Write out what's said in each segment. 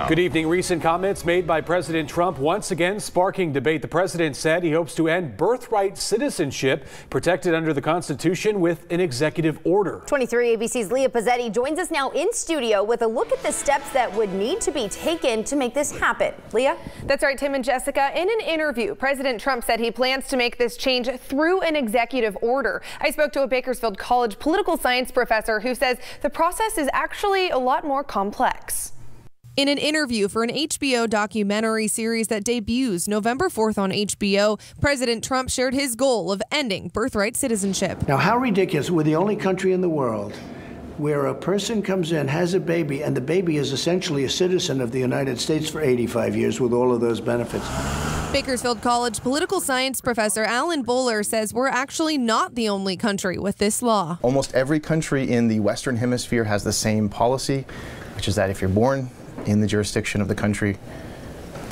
Good evening. Recent comments made by President Trump once again sparking debate. The president said he hopes to end birthright citizenship protected under the Constitution with an executive order. 23 ABC's Leah Pizzetti joins us now in studio with a look at the steps that would need to be taken to make this happen. Leah? That's right, Tim and Jessica. In an interview, President Trump said he plans to make this change through an executive order. I spoke to a Bakersfield College political science professor who says the process is actually a lot more complex. In an interview for an HBO documentary series that debuts November 4th on HBO, President Trump shared his goal of ending birthright citizenship. Now, how ridiculous. We're the only country in the world where a person comes in, has a baby, and the baby is essentially a citizen of the United States for 85 years with all of those benefits. Bakersfield College political science professor Alan Bowler says we're actually not the only country with this law. Almost every country in the Western Hemisphere has the same policy, which is that if you're born in the jurisdiction of the country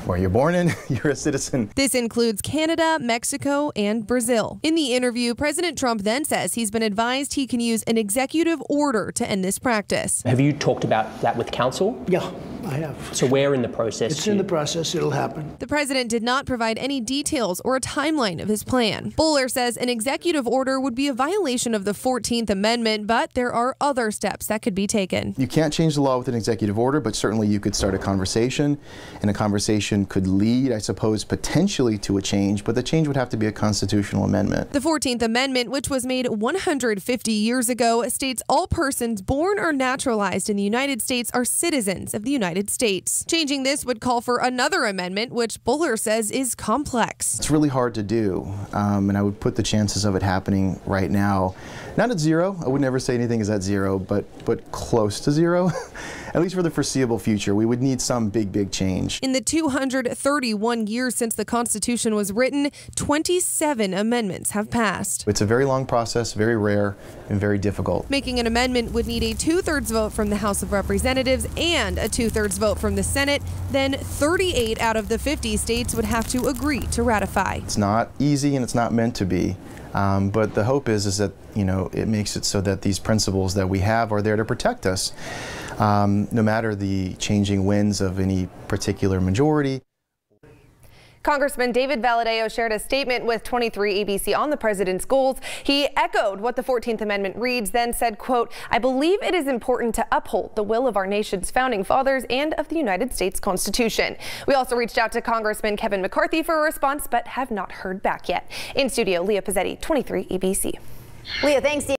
where you're born in, you're a citizen. This includes Canada, Mexico, and Brazil. In the interview, President Trump then says he's been advised he can use an executive order to end this practice. Have you talked about that with counsel? Yeah, I have. So where in the process? It's in the process. It'll happen. The president did not provide any details or a timeline of his plan. Bowler says an executive order would be a violation of the 14th Amendment, but there are other steps that could be taken. You can't change the law with an executive order, but certainly you could start a conversation, and a conversation could lead, I suppose, potentially to a change, but the change would have to be a constitutional amendment. The 14th Amendment, which was made 150 years ago, states all persons born or naturalized in the United States are citizens of the United States. Changing this would call for another amendment, which Bowler says is complex. It's really hard to do, and I would put the chances of it happening right now, not at zero. I would never say anything is at zero, but close to zero. At least for the foreseeable future, we would need some big change. In the 231 years since the Constitution was written, 27 amendments have passed. It's a very long process, very rare, and very difficult. Making an amendment would need a 2/3 vote from the House of Representatives and a 2/3 vote from the Senate. Then 38 out of the 50 states would have to agree to ratify. It's not easy, and it's not meant to be. But the hope is that, it makes it so that these principles that we have are there to protect us, no matter the changing winds of any particular majority. Congressman David Valadao shared a statement with 23 ABC on the president's goals. He echoed what the 14th Amendment reads, then said, quote, "I believe it is important to uphold the will of our nation's founding fathers and of the United States Constitution." We also reached out to Congressman Kevin McCarthy for a response, but have not heard back yet. In studio, Leah Pizzetti, 23 ABC. Leah, thanks.